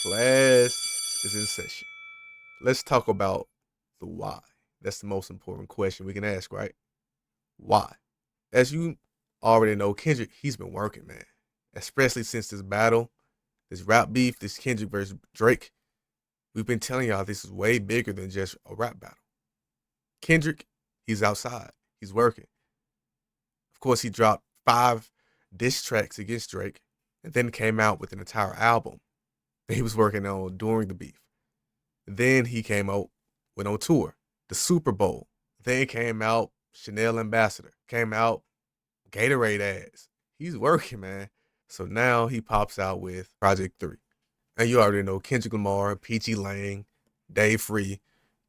Class is in session. Let's talk about the why. That's the most important question we can ask, right? Why? As you already know, Kendrick, he's been working, man. Especially since this battle, this rap beef, this Kendrick versus Drake. We've been telling y'all this is way bigger than just a rap battle. Kendrick, he's outside. He's working. Of course, he dropped 5 diss tracks against Drake and then came out with an entire album that he was working on during the beef. Then he came out, went on tour, the Super Bowl. Then came out Chanel Ambassador, came out Gatorade ads. He's working, man. So now he pops out with Project 3. And you already know Kendrick Lamar, PG Lang, Dave Free.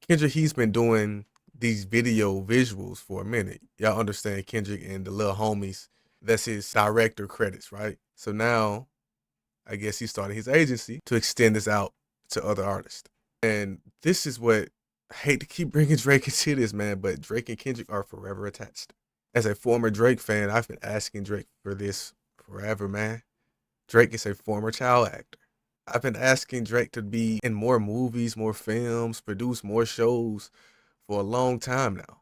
Kendrick, he's been doing these video visuals for a minute. Y'all understand Kendrick and the little homies. That's his director credits, right? So now, I guess he started his agency to extend this out to other artists. And this is what I hate to keep bringing Drake into this, man, but Drake and Kendrick are forever attached. As a former Drake fan, I've been asking Drake for this forever, man. Drake is a former child actor. I've been asking Drake to be in more movies, more films, produce more shows for a long time now.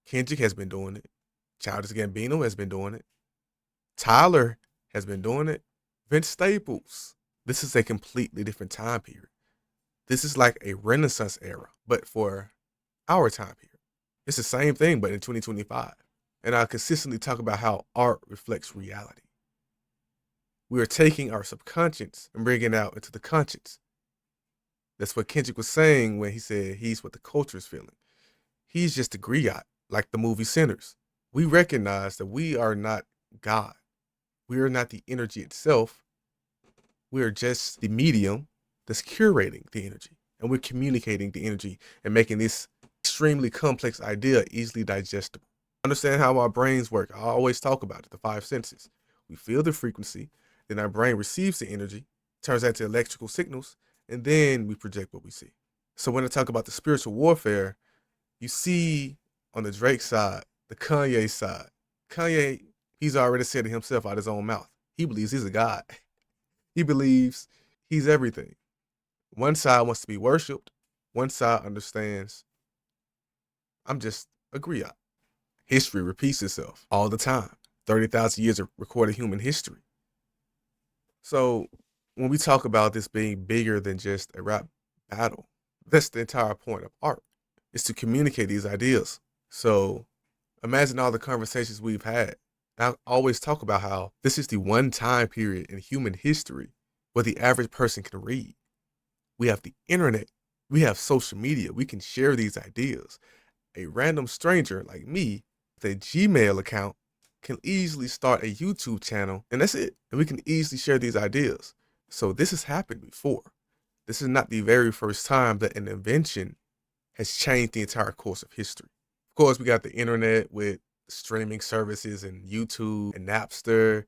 Kendrick has been doing it. Childish Gambino has been doing it. Tyler has been doing it. Vince Staples. This is a completely different time period. This is like a Renaissance era, but for our time period. It's the same thing, but in 2025. And I consistently talk about how art reflects reality. We are taking our subconscious and bringing it out into the conscious. That's what Kendrick was saying when he said he's what the culture is feeling. He's just a griot, like the movie Sinners. We recognize that we are not God. We are not the energy itself. We are just the medium that's curating the energy. And we're communicating the energy and making this extremely complex idea easily digestible. Understand how our brains work. I always talk about it, the 5 senses. We feel the frequency, then our brain receives the energy, turns that into electrical signals, and then we project what we see. So when I talk about the spiritual warfare, you see on the Drake side, the Kanye side. Kanye, he's already said it himself out of his own mouth. He believes he's a god. He believes he's everything. One side wants to be worshipped. One side understands, I'm just a griot. History repeats itself all the time. 30,000 years of recorded human history. So when we talk about this being bigger than just a rap battle, that's the entire point of art, is to communicate these ideas. So imagine all the conversations we've had. I always talk about how this is the one time period in human history where the average person can read. We have the internet. We have social media. We can share these ideas. A random stranger like me with a Gmail account can easily start a YouTube channel, and that's it. And we can easily share these ideas. So this has happened before. This is not the very first time that an invention has changed the entire course of history. Of course, we got the internet with streaming services and YouTube and Napster,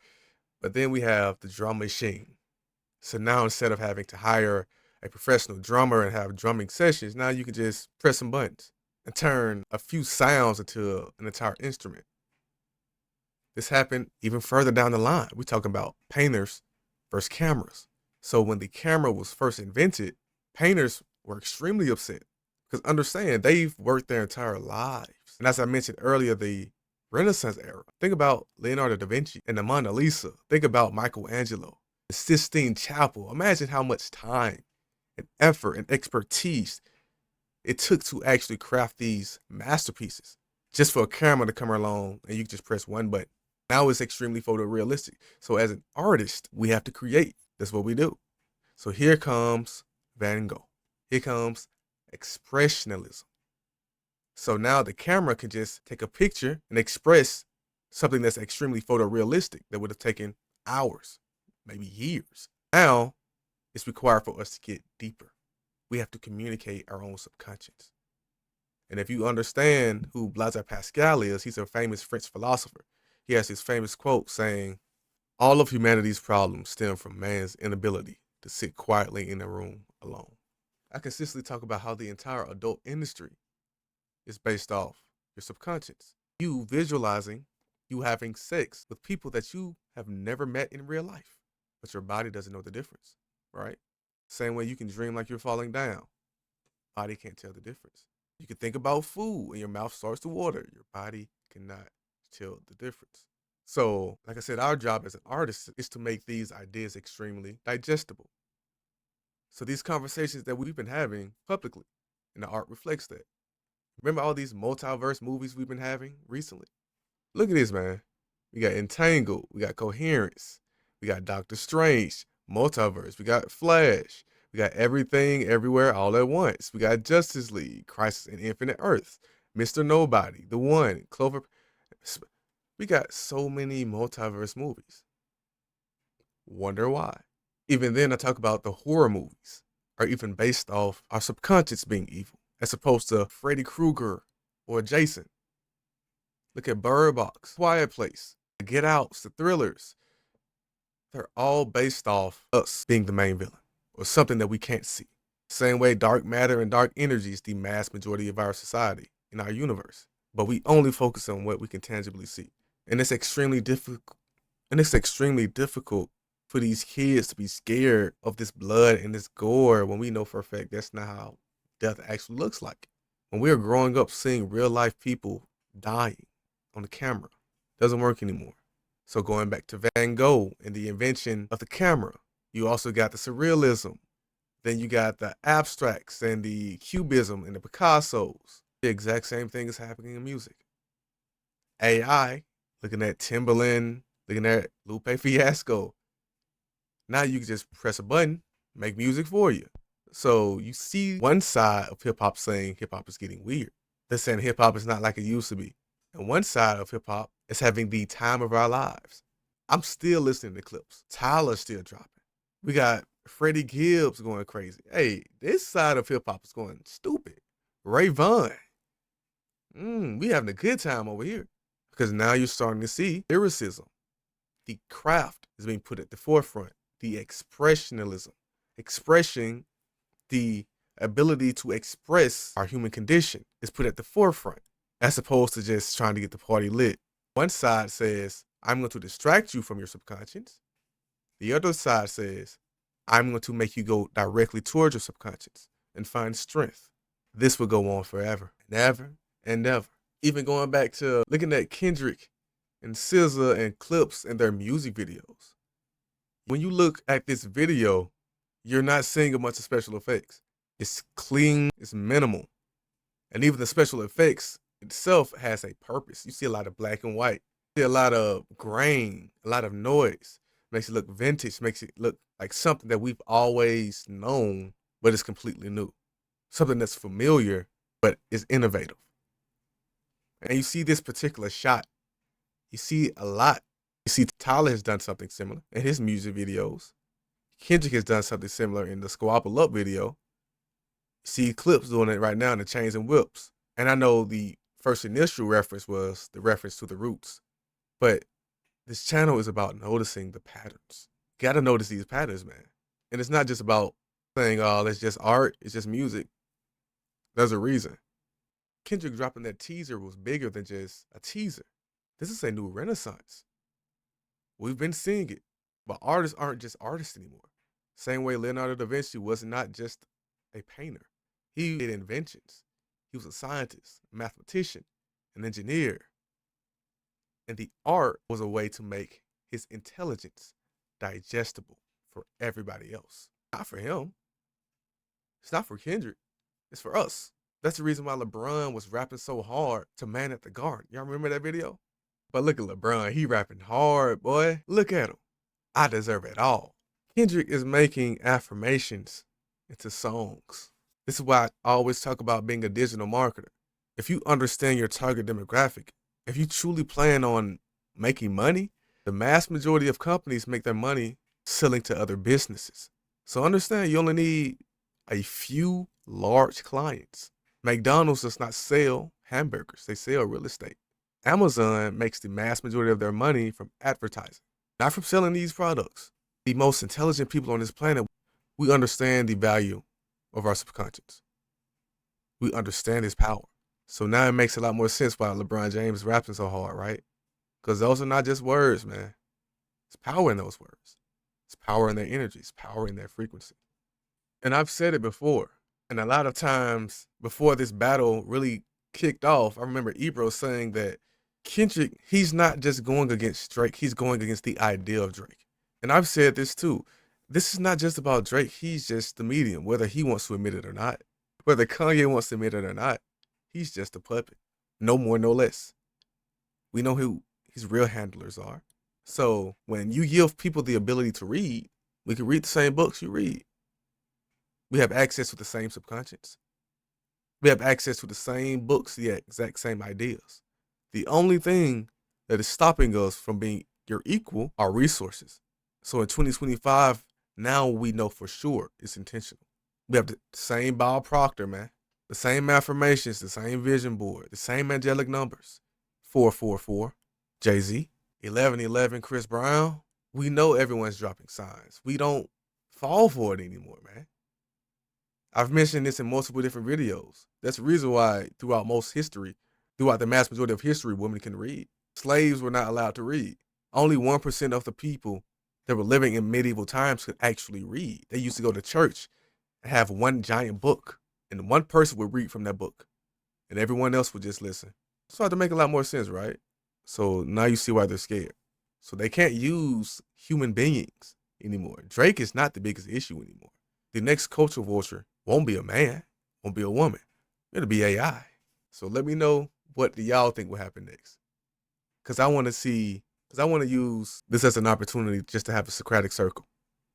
but then we have the drum machine. So now instead of having to hire a professional drummer and have drumming sessions, now you can just press some buttons and turn a few sounds into an entire instrument. This happened even further down the line. We're talking about painters versus cameras. So when the camera was first invented, painters were extremely upset because understand, they've worked their entire lives. And as I mentioned earlier, the Renaissance era. Think about Leonardo da Vinci and the Mona Lisa. Think about Michelangelo, the Sistine Chapel. Imagine how much time and effort and expertise it took to actually craft these masterpieces just for a camera to come along and you just press one button. Now it's extremely photorealistic. So as an artist, we have to create. That's what we do. So here comes Van Gogh. Here comes expressionism. So now the camera can just take a picture and express something that's extremely photorealistic that would have taken hours, maybe years. Now it's required for us to get deeper. We have to communicate our own subconscious. And if you understand who Blaise Pascal is, he's a famous French philosopher. He has his famous quote saying, all of humanity's problems stem from man's inability to sit quietly in a room alone. I consistently talk about how the entire adult industry is based off your subconscious. You visualizing you having sex with people that you have never met in real life, but your body doesn't know the difference, right? Same way you can dream like you're falling down. Body can't tell the difference. You can think about food and your mouth starts to water. Your body cannot tell the difference. So, like I said, our job as an artist is to make these ideas extremely digestible. So these conversations that we've been having publicly, and the art reflects that. Remember all these multiverse movies we've been having recently? Look at this, man. We got Entangled, we got Coherence, we got Doctor Strange, Multiverse, we got Flash, we got Everything Everywhere All at Once, we got Justice League, Crisis in Infinite Earth, Mr. Nobody, The One, Clover. We got so many multiverse movies. Wonder why? Even then, I talk about the horror movies are even based off our subconscious being evil, as opposed to Freddy Krueger or Jason. Look at Bird Box, Quiet Place, the Get Outs, the Thrillers. They're all based off us being the main villain or something that we can't see. Same way dark matter and dark energy is the mass majority of our society in our universe. But we only focus on what we can tangibly see. And it's extremely difficult. For these kids to be scared of this blood and this gore when we know for a fact that's not how death actually looks like. When we are growing up seeing real life people dying on the camera, doesn't work anymore. So going back to Van Gogh and the invention of the camera, you also got the surrealism. Then you got the abstracts and the cubism and the Picassos. The exact same thing is happening in music. AI, looking at Timbaland, looking at Lupe Fiasco. Now you can just press a button, make music for you. So you see one side of hip hop saying hip hop is getting weird. They're saying hip hop is not like it used to be. And one side of hip hop is having the time of our lives. I'm still listening to clips. Tyler's still dropping. We got Freddie Gibbs going crazy. Hey, this side of hip hop is going stupid. Ray Vaughn. We having a good time over here. Because now you're starting to see lyricism. The craft is being put at the forefront. The expressionalism. Expressing the ability to express our human condition is put at the forefront, as opposed to just trying to get the party lit. One side says, I'm going to distract you from your subconscious. The other side says, I'm going to make you go directly towards your subconscious and find strength. This will go on forever and ever and ever. Even going back to looking at Kendrick and SZA and Clips and their music videos. When you look at this video, you're not seeing a bunch of special effects. It's clean, it's minimal. And even the special effects itself has a purpose. You see a lot of black and white. You see a lot of grain, a lot of noise. Makes it look vintage, makes it look like something that we've always known, but it's completely new. Something that's familiar, but is innovative. And you see this particular shot. You see a lot. You see Tyler has done something similar in his music videos. Kendrick has done something similar in the Squabble Up video. You see Clips doing it right now in the Chains and Whips. And I know the first initial reference was the reference to the Roots. But this channel is about noticing the patterns. You gotta notice these patterns, man. And it's not just about saying, oh, it's just art, it's just music. There's a reason. Kendrick dropping that teaser was bigger than just a teaser. This is a new renaissance. We've been seeing it, but artists aren't just artists anymore. Same way Leonardo da Vinci was not just a painter. He did inventions. He was a scientist, a mathematician, an engineer. And the art was a way to make his intelligence digestible for everybody else. Not for him. It's not for Kendrick. It's for us. That's the reason why LeBron was rapping so hard to Man at the Garden. Y'all remember that video? But look at LeBron. He rapping hard, boy. Look at him. I deserve it all. Kendrick is making affirmations into songs. This is why I always talk about being a digital marketer. If you understand your target demographic, if you truly plan on making money, the mass majority of companies make their money selling to other businesses. So understand you only need a few large clients. McDonald's does not sell hamburgers. They sell real estate. Amazon makes the mass majority of their money from advertising, not from selling these products. The most intelligent people on this planet, we understand the value of our subconscious. We understand its power. So now it makes a lot more sense why LeBron James is rapping so hard, right? Because those are not just words, man. It's power in those words. It's power in their energy. It's power in their frequency. And I've said it before. And a lot of times before this battle really kicked off, I remember Ebro saying that Kendrick, he's not just going against Drake, he's going against the idea of Drake. And I've said this too. This is not just about Drake, he's just the medium, whether he wants to admit it or not. Whether Kanye wants to admit it or not, he's just a puppet. No more, no less. We know who his real handlers are. So when you give people the ability to read, we can read the same books you read. We have access to the same subconscious. We have access to the same books, the exact same ideas. The only thing that is stopping us from being your equal are resources. So in 2025, now we know for sure it's intentional. We have the same Bob Proctor, man. The same affirmations, the same vision board, the same angelic numbers. 444, Jay-Z, 1111, Chris Brown. We know everyone's dropping signs. We don't fall for it anymore, man. I've mentioned this in multiple different videos. That's the reason why throughout most history, throughout the mass majority of history, women can read. Slaves were not allowed to read. Only 1% of the people that were living in medieval times could actually read. They used to go to church and have one giant book, and one person would read from that book, and everyone else would just listen. It started to make a lot more sense, right? So now you see why they're scared. So they can't use human beings anymore. Drake is not the biggest issue anymore. The next culture vulture won't be a man, won't be a woman. It'll be AI. So let me know what do y'all think will happen next. Because I want to use this as an opportunity just to have a Socratic circle.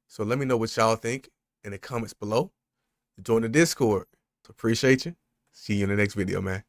So let me know what y'all think in the comments below. Join the Discord. Appreciate you. See you in the next video, man.